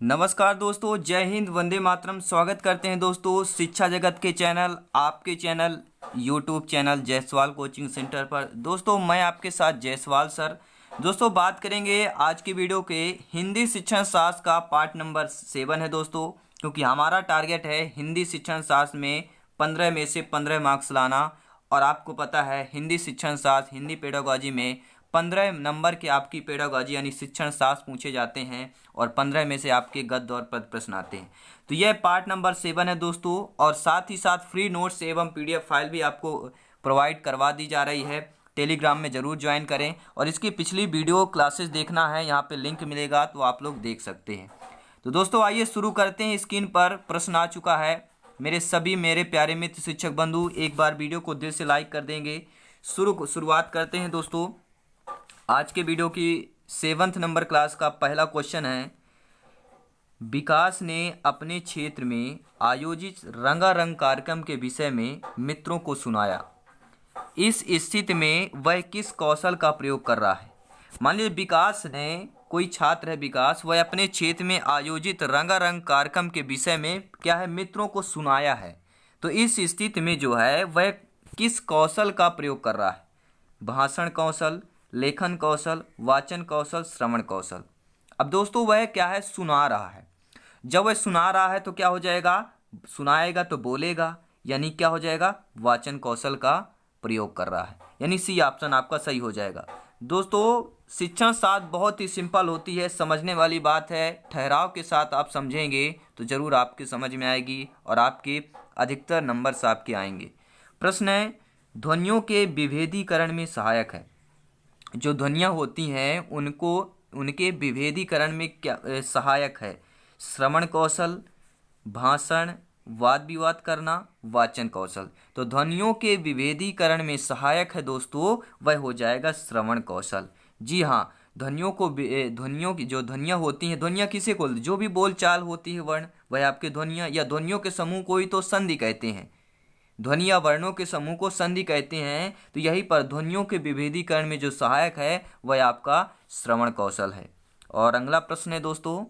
नमस्कार दोस्तों, जय हिंद, वंदे मातरम। स्वागत करते हैं दोस्तों शिक्षा जगत के चैनल, आपके channel YouTube channel Jaiswal coaching centre पर। दोस्तों मैं आपके साथ जायसवाल सर। दोस्तों बात करेंगे आज की वीडियो के हिंदी शिक्षण शास्त्र का पार्ट नंबर 7 है दोस्तों, क्योंकि हमारा टारगेट है हिंदी शिक्षण शास्त्र में 15 में से 15 मार्क्स लाना। और आपको पता है हिंदी शिक्षण शास्त्र, हिंदी पेडागोजी में 15 नंबर के आपकी पेडागोजी यानी शिक्षण शास्त्र पूछे जाते हैं और 15 में से आपके गद्य और पद प्रश्न आते हैं। तो यह पार्ट नंबर 7 है दोस्तों, और साथ ही साथ फ्री नोट्स एवं पीडीएफ फाइल भी आपको प्रोवाइड करवा दी जा रही है। टेलीग्राम में ज़रूर ज्वाइन करें और इसकी पिछली वीडियो क्लासेस देखना है, यहाँ पे लिंक मिलेगा तो आप लोग देख सकते हैं। तो दोस्तों आइए शुरू करते हैं। स्क्रीन पर प्रश्न आ चुका है। मेरे प्यारे मित्र शिक्षक बंधु एक बार वीडियो को दिल से लाइक कर देंगे। शुरुआत करते हैं दोस्तों। आज के वीडियो की 7th नंबर क्लास का पहला क्वेश्चन है, विकास ने अपने क्षेत्र में आयोजित रंगारंग कार्यक्रम के विषय में मित्रों को सुनाया। इस स्थिति में वह किस कौशल का प्रयोग कर रहा है? मान लीजिए विकास ने, कोई छात्र है विकास, वह अपने क्षेत्र में आयोजित रंगारंग कार्यक्रम के विषय में क्या है, मित्रों को सुनाया है। तो इस स्थिति में जो है वह किस कौशल का प्रयोग कर रहा है? भाषण कौशल, लेखन कौशल, वाचन कौशल, श्रवण कौशल। अब दोस्तों वह क्या है, सुना रहा है। जब वह सुना रहा है तो क्या हो जाएगा, सुनाएगा तो बोलेगा, यानी क्या हो जाएगा, वाचन कौशल का प्रयोग कर रहा है, यानी सी ऑप्शन आपका सही हो जाएगा। दोस्तों शिक्षण शास्त्र बहुत ही सिंपल होती है, समझने वाली बात है। ठहराव के साथ आप समझेंगे तो जरूर आपके समझ में आएगी और आपके अधिकतर नंबर्स आपके आएंगे। प्रश्न है, ध्वनियों के विभेदीकरण में सहायक है। जो ध्वनियाँ होती हैं उनके विभेदीकरण में क्या सहायक है? श्रवण कौशल, भाषण, वाद विवाद करना, वाचन कौशल। तो ध्वनियों के विभेदीकरण में सहायक है दोस्तों, वह हो जाएगा श्रवण कौशल। जी हाँ, ध्वनियों की जो ध्वनियाँ होती हैं, ध्वनियाँ किसे को, जो भी बोल चाल होती है वर्ण, वह आपके ध्वनियाँ या ध्वनियों के समूह को ही तो संधि कहते हैं। ध्वनि या वर्णों के समूह को संधि कहते हैं। तो यही पर ध्वनियों के विभेदीकरण में जो सहायक है वह आपका श्रवण कौशल है। और अगला प्रश्न है दोस्तों,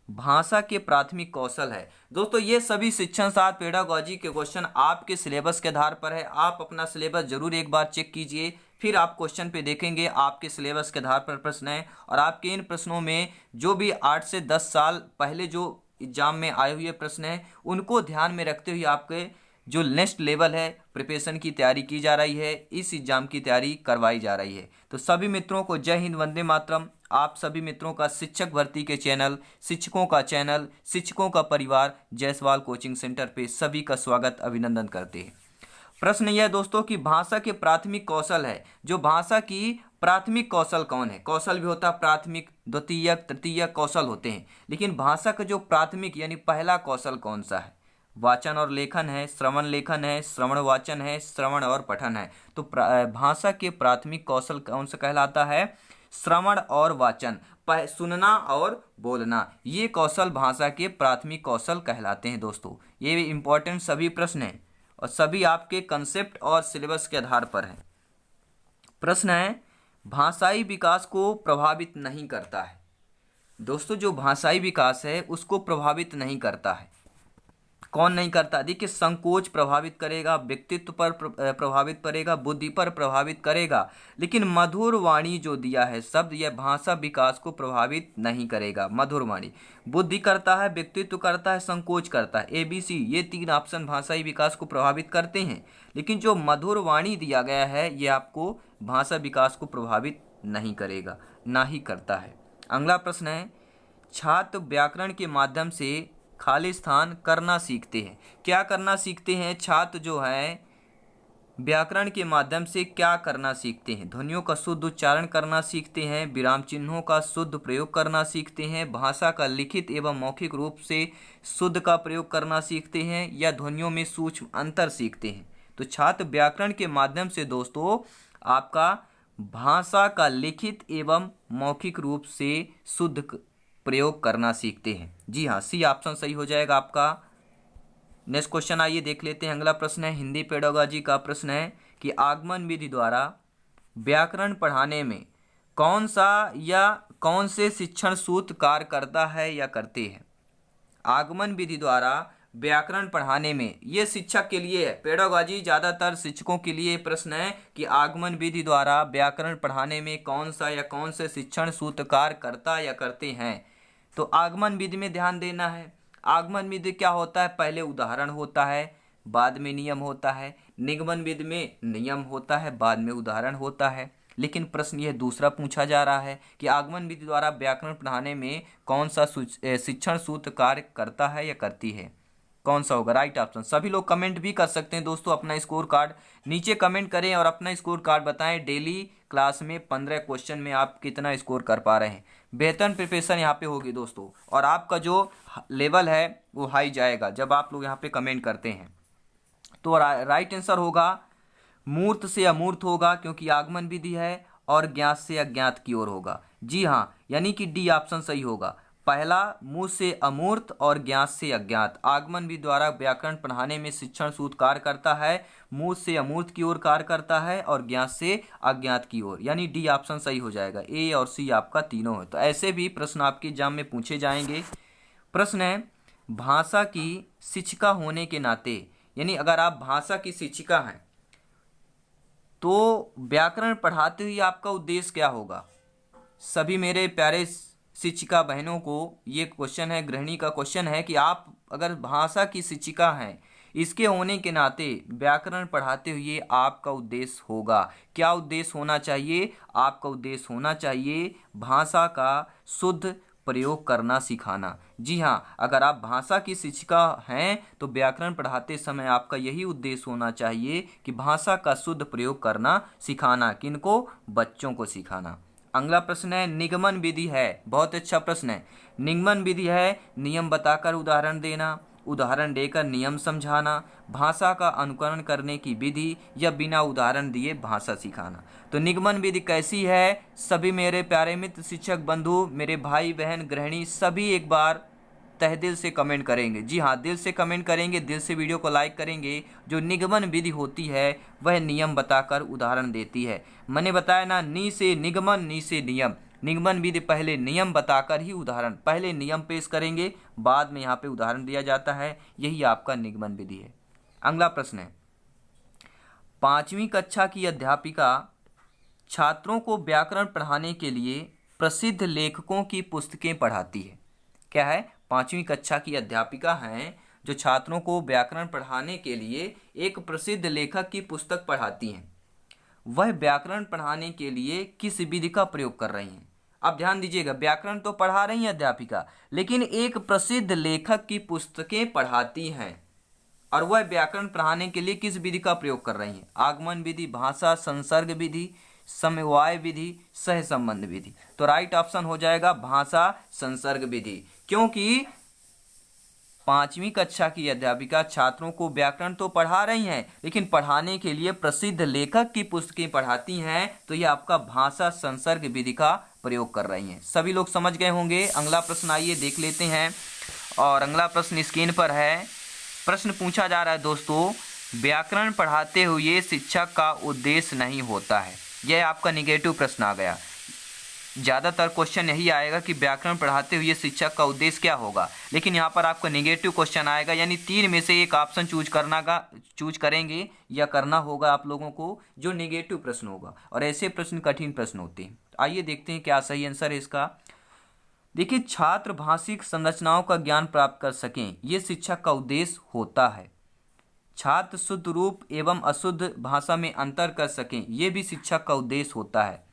भाषा के प्राथमिक कौशल है। दोस्तों ये सभी शिक्षण शास्त्र पेडागोजी के क्वेश्चन आपके सिलेबस के आधार पर है। आप अपना सिलेबस जरूर एक बार चेक कीजिए, फिर आप क्वेश्चन पे देखेंगे आपके सिलेबस के आधार पर प्रश्न है। और आपके इन प्रश्नों में जो भी 8 से 10 साल पहले जो एग्जाम में आए हुए प्रश्न हैं उनको ध्यान में रखते हुए आपके जो नेक्स्ट लेवल है प्रिपरेशन की तैयारी की जा रही है, इस एग्जाम की तैयारी करवाई जा रही है। तो सभी मित्रों को जय हिंद, वंदे मातरम। आप सभी मित्रों का शिक्षक भर्ती के चैनल, शिक्षकों का चैनल, शिक्षकों का परिवार जायसवाल कोचिंग सेंटर पे सभी का स्वागत, अभिनंदन करते हैं। प्रश्न यह दोस्तों कि भाषा के प्राथमिक कौशल है। जो भाषा की प्राथमिक कौशल कौन है? कौशल भी होता है प्राथमिक, द्वितीयक, तृतीयक कौशल होते हैं, लेकिन भाषा का जो प्राथमिक यानी पहला कौशल कौन सा है? वाचन और लेखन है, श्रवण लेखन है, श्रवण वाचन है, श्रवण और पठन है। तो भाषा के प्राथमिक कौशल कौन सा कहलाता है? श्रवण और वाचन, सुनना और बोलना, ये कौशल भाषा के प्राथमिक कौशल कहलाते हैं दोस्तों। ये इंपॉर्टेंट सभी प्रश्न हैं और सभी आपके कंसेप्ट और सिलेबस के आधार पर है। प्रश्न है, भाषाई विकास को प्रभावित नहीं करता है। दोस्तों जो भाषाई विकास है उसको प्रभावित नहीं करता है। कौन नहीं करता? देखिए, संकोच प्रभावित करेगा, व्यक्तित्व पर प्रभावित करेगा, बुद्धि पर प्रभावित करेगा, लेकिन मधुर वाणी जो दिया है शब्द, यह भाषा विकास को प्रभावित नहीं करेगा। मधुर वाणी बुद्धि करता है, व्यक्तित्व करता है, संकोच करता है। ABC ये 3 ऑप्शन भाषाई विकास को प्रभावित करते हैं, लेकिन जो मधुर वाणी दिया गया है ये आपको भाषा विकास को प्रभावित नहीं करेगा, ना ही करता है। अगला प्रश्न है, छात्र व्याकरण के माध्यम से खाली स्थान करना सीखते हैं। क्या करना सीखते हैं? छात्र जो है व्याकरण के माध्यम से क्या करना सीखते हैं? ध्वनियों का शुद्ध उच्चारण करना सीखते हैं, विराम चिन्हों का शुद्ध प्रयोग करना सीखते हैं, भाषा का लिखित एवं मौखिक रूप से शुद्ध का प्रयोग करना सीखते हैं, या ध्वनियों में सूक्ष्म अंतर सीखते हैं। तो छात्र व्याकरण के माध्यम से दोस्तों आपका भाषा का लिखित एवं मौखिक रूप से शुद्ध प्रयोग करना सीखते हैं। जी हाँ, सी ऑप्शन सही हो जाएगा आपका। नेक्स्ट क्वेश्चन आइए देख लेते हैं। अगला प्रश्न है, हिंदी पेडागोजी का प्रश्न है कि आगमन विधि द्वारा व्याकरण पढ़ाने में कौन सा या कौन से शिक्षण सूत्र कार्य करता है या करते हैं? आगमन विधि द्वारा व्याकरण पढ़ाने में, ये शिक्षक के लिए है, पेडागॉजी ज़्यादातर शिक्षकों के लिए प्रश्न है कि आगमन विधि द्वारा व्याकरण पढ़ाने में कौन सा या कौन से शिक्षण सूत्रकार करता या करते हैं। तो आगमन विधि में ध्यान देना है। आगमन विधि क्या होता है, पहले उदाहरण होता है बाद में नियम होता है। निगमन विधि में नियम होता है बाद में उदाहरण होता है। लेकिन प्रश्न यह दूसरा पूछा जा रहा है कि आगमन विधि द्वारा व्याकरण पढ़ाने में कौन सा शिक्षण सूत्र कार्य करता है या करती है, कौन सा होगा राइट ऑप्शन। सभी लोग कमेंट भी कर सकते हैं दोस्तों, अपना स्कोर कार्ड नीचे कमेंट करें और अपना स्कोर कार्ड बताएं। डेली क्लास में 15 क्वेश्चन में आप कितना स्कोर कर पा रहे हैं। बेहतर प्रिपरेशन यहाँ पे होगी दोस्तों, और आपका जो लेवल है वो हाई जाएगा जब आप लोग यहाँ पे कमेंट करते हैं। तो राइट आंसर होगा मूर्त से अमूर्त होगा, क्योंकि आगमन विधि है, और ज्ञात से अज्ञात की ओर होगा। जी हाँ, यानी कि डी ऑप्शन सही होगा। पहला मूर्त से अमूर्त और ज्ञात से अज्ञात। आगमन विधि द्वारा व्याकरण पढ़ाने में शिक्षण सूत्र कार्य करता है, मूर्त से अमूर्त की ओर कार्य करता है और ज्ञात से अज्ञात की ओर, यानी डी ऑप्शन सही हो जाएगा। ए और सी आपका तीनों है। तो ऐसे भी प्रश्न आपके एग्जाम में पूछे जाएंगे। प्रश्न है, भाषा की शिक्षिका होने के नाते, यानी अगर आप भाषा की शिक्षिका हैं तो व्याकरण पढ़ाते हुए आपका उद्देश्य क्या होगा। सभी मेरे प्यारे शिक्षिका बहनों को ये क्वेश्चन है, गृहिणी का क्वेश्चन है कि आप अगर भाषा की शिक्षिका हैं, इसके होने के नाते व्याकरण पढ़ाते हुए आपका उद्देश्य होगा क्या। उद्देश्य होना चाहिए, आपका उद्देश्य होना चाहिए भाषा का शुद्ध प्रयोग करना सिखाना। जी हाँ, अगर आप भाषा की शिक्षिका हैं तो व्याकरण पढ़ाते समय आपका यही उद्देश्य होना चाहिए कि भाषा का शुद्ध प्रयोग करना सिखाना। किनको, बच्चों को सिखाना। अगला प्रश्न है, निगमन विधि है, बहुत अच्छा प्रश्न है। निगमन विधि है नियम बताकर उदाहरण देना, उदाहरण देकर नियम समझाना, भाषा का अनुकरण करने की विधि, या बिना उदाहरण दिए भाषा सिखाना। तो निगमन विधि कैसी है, सभी मेरे प्यारे मित्र शिक्षक बंधु, मेरे भाई बहन गृहिणी, सभी एक बार तहे दिल से कमेंट करेंगे। जी हाँ, दिल से कमेंट करेंगे, दिल से वीडियो को लाइक करेंगे। जो निगमन विधि होती है वह नियम बताकर उदाहरण देती है। मैंने बताया ना, नी से निगमन, नी से नियम। निगमन विधि पहले नियम बताकर ही उदाहरण, पहले नियम पेश करेंगे बाद में यहाँ पे उदाहरण दिया जाता है, यही आपका निगमन विधि है। अगला प्रश्न है, 5वीं कक्षा की अध्यापिका छात्रों को व्याकरण पढ़ाने के लिए प्रसिद्ध लेखकों की पुस्तकें पढ़ाती है। क्या है, 5वीं कक्षा की अध्यापिका हैं जो छात्रों को व्याकरण पढ़ाने के लिए एक प्रसिद्ध लेखक की पुस्तक पढ़ाती हैं। वह व्याकरण पढ़ाने के लिए किस विधि का प्रयोग कर रही हैं। अब ध्यान दीजिएगा, व्याकरण तो पढ़ा रही हैं अध्यापिका, लेकिन एक प्रसिद्ध लेखक की पुस्तकें पढ़ाती हैं, और वह व्याकरण पढ़ाने के लिए किस विधि का प्रयोग कर रही हैं। आगमन विधि, भाषा संसर्ग विधि, समवाय विधि, सह संबंध विधि। तो राइट ऑप्शन हो जाएगा भाषा संसर्ग विधि, क्योंकि 5वीं कक्षा की अध्यापिका छात्रों को व्याकरण तो पढ़ा रही हैं, लेकिन पढ़ाने के लिए प्रसिद्ध लेखक की पुस्तकें पढ़ाती हैं, तो यह आपका भाषा संसर्ग विधि का प्रयोग कर रही हैं। सभी लोग समझ गए होंगे। अगला प्रश्न आइए देख लेते हैं, और अगला प्रश्न स्क्रीन पर है। प्रश्न पूछा जा रहा है दोस्तों, व्याकरण पढ़ाते हुए शिक्षक का उद्देश्य नहीं होता है। यह आपका निगेटिव प्रश्न आ गया। ज़्यादातर क्वेश्चन यही आएगा कि व्याकरण पढ़ाते हुए शिक्षक का उद्देश्य क्या होगा, लेकिन यहाँ पर आपका निगेटिव क्वेश्चन आएगा, यानी 3 में से एक ऑप्शन चूज करेंगे या करना होगा आप लोगों को, जो निगेटिव प्रश्न होगा, और ऐसे प्रश्न कठिन प्रश्न होते हैं। आइए देखते हैं क्या सही आंसर है इसका। देखिए, छात्र भाषिक संरचनाओं का ज्ञान प्राप्त कर सकें, ये शिक्षक का उद्देश्य होता है। छात्र शुद्ध रूप एवं अशुद्ध भाषा में अंतर कर सकें, ये भी शिक्षक का उद्देश्य होता है।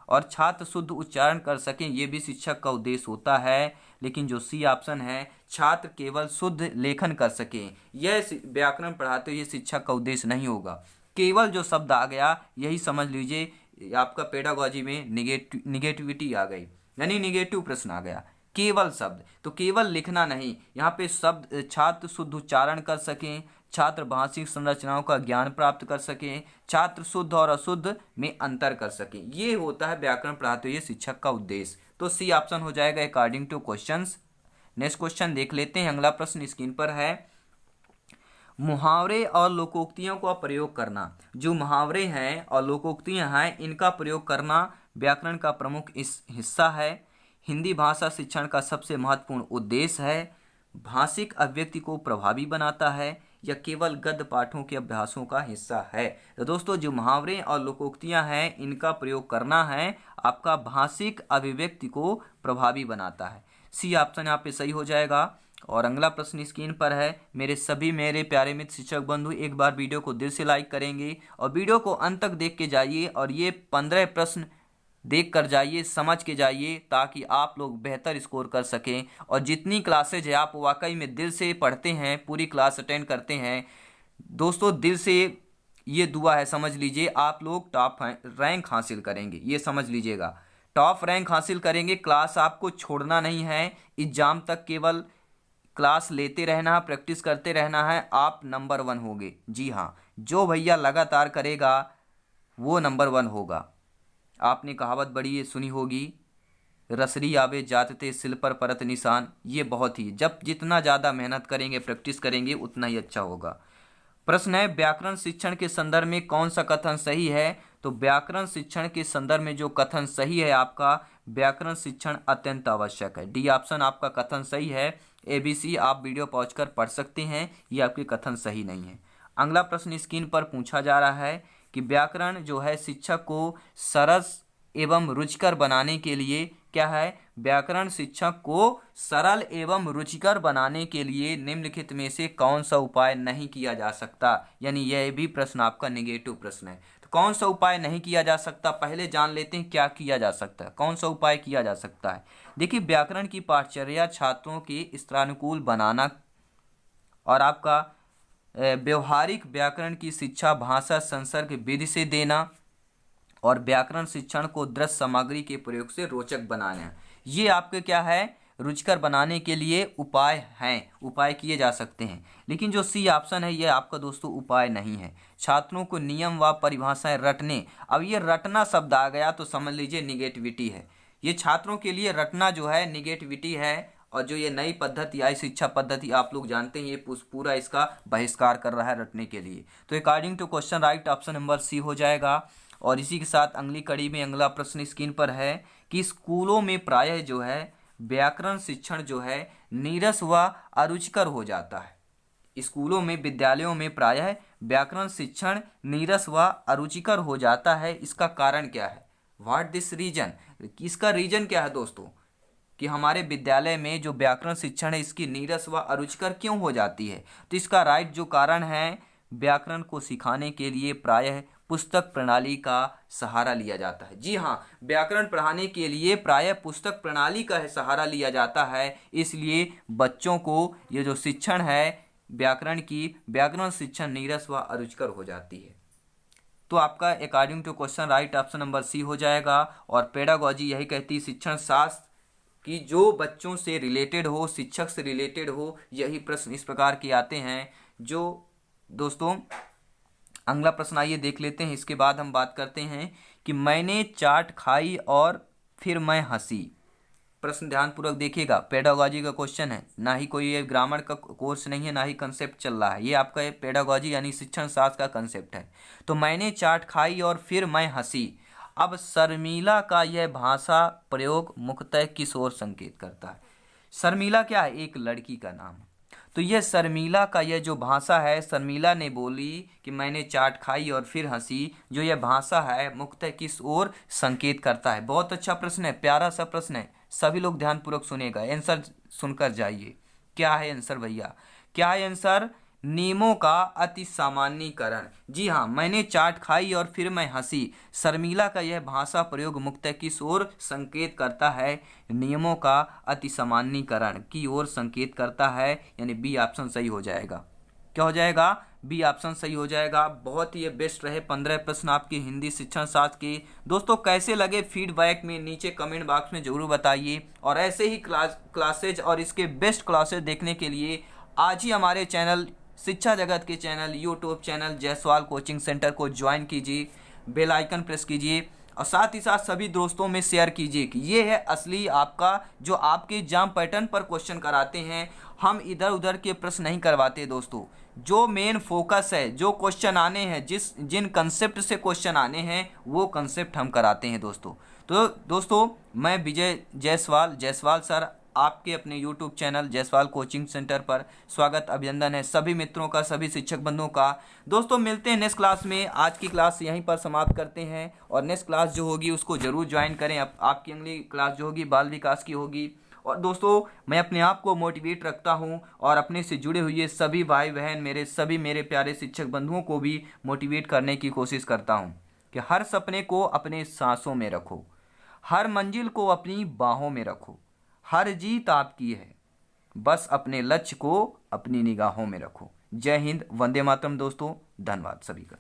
और छात्र शुद्ध उच्चारण कर सकें, ये भी शिक्षक का उद्देश्य होता है। लेकिन जो सी ऑप्शन है, छात्र केवल शुद्ध लेखन कर सकें, यह व्याकरण पढ़ाते हुए शिक्षक का उद्देश्य नहीं होगा। केवल जो शब्द आ गया यही समझ लीजिए, आपका पेडागॉजी में निगेटिविटी आ गई, यानी निगेटिव प्रश्न आ गया। केवल शब्द, तो केवल लिखना नहीं, यहाँ पे शब्द छात्र शुद्ध उच्चारण कर सकें, छात्र भाषिक संरचनाओं का ज्ञान प्राप्त कर सकें, छात्र शुद्ध और अशुद्ध में अंतर कर सकें, ये होता है व्याकरण पढ़ाते हुए शिक्षक का उद्देश्य। तो सी ऑप्शन हो जाएगा according two questions. Next question देख लेते हैं। अगला प्रश्न स्क्रीन पर है, मुहावरे और लोकोक्तियों का प्रयोग करना। जो मुहावरे हैं और लोकोक्तियां हैं, इनका प्रयोग करना व्याकरण का प्रमुख इस हिस्सा है। हिंदी भाषा शिक्षण का सबसे महत्वपूर्ण उद्देश्य है। भाषिक अभिव्यक्ति को प्रभावी बनाता है या केवल गद्य पाठों के अभ्यासों का हिस्सा है। तो दोस्तों जो मुहावरे और लोकोक्तियां हैं इनका प्रयोग करना है आपका भाषिक अभिव्यक्ति को प्रभावी बनाता है। सी ऑप्शन यहाँ पे सही हो जाएगा। और अगला प्रश्न स्क्रीन पर है। मेरे प्यारे मित्र शिक्षक बंधु एक बार वीडियो को दिल से लाइक करेंगे और वीडियो को अंत तक देख के जाइए और ये 15 प्रश्न देख कर जाइए, समझ के जाइए, ताकि आप लोग बेहतर स्कोर कर सकें। और जितनी क्लासेज है आप वाकई में दिल से पढ़ते हैं, पूरी क्लास अटेंड करते हैं दोस्तों, दिल से ये दुआ है, समझ लीजिए आप लोग टॉप रैंक हासिल करेंगे। ये समझ लीजिएगा टॉप रैंक हासिल करेंगे। क्लास आपको छोड़ना नहीं है, एग्जाम तक केवल क्लास लेते रहना है, प्रैक्टिस करते रहना है, आप नंबर 1 होंगे। जी हाँ, जो भैया लगातार करेगा वो नंबर 1 होगा। आपने कहावत बड़ी सुनी होगी, रसरी आवे जातते सिल पर परत निशान। ये बहुत ही जब जितना ज़्यादा मेहनत करेंगे, प्रैक्टिस करेंगे, उतना ही अच्छा होगा। प्रश्न है व्याकरण शिक्षण के संदर्भ में कौन सा कथन सही है। तो व्याकरण शिक्षण के संदर्भ में जो कथन सही है आपका, व्याकरण शिक्षण अत्यंत आवश्यक है। डी ऑप्शन आपका कथन सही है। ABC आप वीडियो पहुंच कर पढ़ सकते हैं, ये आपके कथन सही नहीं है। अगला प्रश्न स्क्रीन पर पूछा जा रहा है कि व्याकरण जो है शिक्षक को सरस एवं रुचिकर बनाने के लिए क्या है, व्याकरण शिक्षक को सरल एवं रुचिकर बनाने के लिए निम्नलिखित में से कौन सा उपाय नहीं किया जा सकता। यानी यह भी प्रश्न आपका नेगेटिव प्रश्न है। तो कौन सा उपाय नहीं किया जा सकता, पहले जान लेते हैं क्या किया जा सकता है, कौन सा उपाय किया जा सकता है। देखिए व्याकरण की पाठचर्या छात्रों के स्तरानुकूल बनाना और आपका व्यवहारिक व्याकरण की शिक्षा भाषा संसर्ग विधि से देना और व्याकरण शिक्षण को दृश्य सामग्री के प्रयोग से रोचक बनाना, ये आपके क्या है, रुचिकर बनाने के लिए उपाय हैं, उपाय किए जा सकते हैं। लेकिन जो सी ऑप्शन है ये आपका दोस्तों उपाय नहीं है। छात्रों को नियम व परिभाषाएं रटने, अब ये रटना शब्द आ गया तो समझ लीजिए निगेटिविटी है। ये छात्रों के लिए रटना जो है निगेटिविटी है। और जो ये नई पद्धति आई, शिक्षा पद्धति, आप लोग जानते हैं ये पूरा इसका बहिष्कार कर रहा है रटने के लिए। तो according to question right option number C हो जाएगा। और इसी के साथ अगली कड़ी में अगला प्रश्न स्क्रीन पर है कि स्कूलों में प्रायः जो है व्याकरण शिक्षण जो है नीरस व अरुचिकर हो जाता है। स्कूलों में, विद्यालयों में प्रायः व्याकरण शिक्षण नीरस व अरुचिकर हो जाता है। इसका कारण क्या है, व्हाट दिस रीजन, इसका रीजन क्या है दोस्तों, कि हमारे विद्यालय में जो व्याकरण शिक्षण है इसकी नीरस व अरुचिकर क्यों हो जाती है। तो इसका राइट जो कारण है, व्याकरण को सिखाने के लिए प्रायः पुस्तक प्रणाली का सहारा लिया जाता है। जी हाँ, व्याकरण पढ़ाने के लिए प्रायः पुस्तक प्रणाली का सहारा लिया जाता है। इसलिए बच्चों को ये जो शिक्षण है व्याकरण की, व्याकरण शिक्षण नीरस व अरुचिकर हो जाती है। तो आपका according to question right option number C हो जाएगा। और पेडागॉजी यही कहती है शिक्षण शास्त्र कि जो बच्चों से रिलेटेड हो, शिक्षक से रिलेटेड हो, यही प्रश्न इस प्रकार के आते हैं। जो दोस्तों अगला प्रश्न आइए देख लेते हैं, इसके बाद हम बात करते हैं कि मैंने चाट खाई और फिर मैं हंसी। प्रश्न ध्यानपूर्वक देखिएगा, पेडागॉजी का क्वेश्चन है, ना ही कोई ये ग्रामर का कोर्स नहीं है, ना ही कंसेप्ट चल रहा है, ये आपका पेडागॉजी यानी शिक्षण शास्त्र का कंसेप्ट है। तो मैंने चाट खाई और फिर मैं हंसी। अब शर्मिला का यह भाषा प्रयोग मुख्यतः किस ओर संकेत करता है। शर्मिला क्या है, एक लड़की का नाम है। तो यह शर्मिला का यह जो भाषा है, शर्मिला ने बोली कि मैंने चाट खाई और फिर हंसी, जो यह भाषा है मुख्यतः किस ओर संकेत करता है। बहुत अच्छा प्रश्न है, प्यारा सा प्रश्न है, सभी लोग ध्यानपूर्वक सुनेगा, आंसर सुनकर जाइए। क्या है आंसर भैया, क्या है आंसर, नियमों का अति सामान्यीकरण। जी हाँ, मैंने चाट खाई और फिर मैं हंसी, शर्मिला का यह भाषा प्रयोग मुख्यतः किस ओर संकेत करता है, नियमों का अति सामान्यीकरण की ओर संकेत करता है। यानी बी ऑप्शन सही हो जाएगा। क्या हो जाएगा, बी ऑप्शन सही हो जाएगा। बहुत ही बेस्ट रहे 15 प्रश्न आपके हिंदी शिक्षण शास्त्र के। दोस्तों कैसे लगे फीडबैक में नीचे कमेंट बॉक्स में जरूर बताइए। और ऐसे ही क्लासेज और इसके बेस्ट क्लासेज देखने के लिए आज ही हमारे चैनल शिक्षा जगत के channel YouTube channel Jaiswal coaching centre को ज्वाइन कीजिए, बेल आइकन प्रेस कीजिए और साथ ही साथ सभी दोस्तों में शेयर कीजिए कि ये है असली आपका जो आपके एग्जाम पैटर्न पर क्वेश्चन कराते हैं। हम इधर उधर के प्रश्न नहीं करवाते दोस्तों, जो मेन फोकस है, जो क्वेश्चन आने हैं, जिन कंसेप्ट से क्वेश्चन आने हैं वो कंसेप्ट हम कराते हैं दोस्तों। तो दोस्तों मैं विजय जायसवाल सर आपके अपने YouTube channel Jaiswal coaching centre पर स्वागत अभिनंदन है सभी मित्रों का, सभी शिक्षक बंधुओं का। दोस्तों मिलते हैं नेक्स्ट क्लास में। आज की क्लास यहीं पर समाप्त करते हैं और नेक्स्ट क्लास जो होगी उसको जरूर ज्वाइन करें। आपकी अगली क्लास जो होगी बाल विकास की होगी। और दोस्तों मैं अपने आप को मोटिवेट रखता हूं और अपने से जुड़े हुए सभी भाई बहन मेरे प्यारे शिक्षक बंधुओं को भी मोटिवेट करने की कोशिश करता हूं कि हर सपने को अपने सांसों में रखो, हर मंजिल को अपनी बाहों में रखो, हर जीत आपकी है, बस अपने लक्ष्य को अपनी निगाहों में रखो। जय हिंद, वंदे मातरम दोस्तों, धन्यवाद सभी का।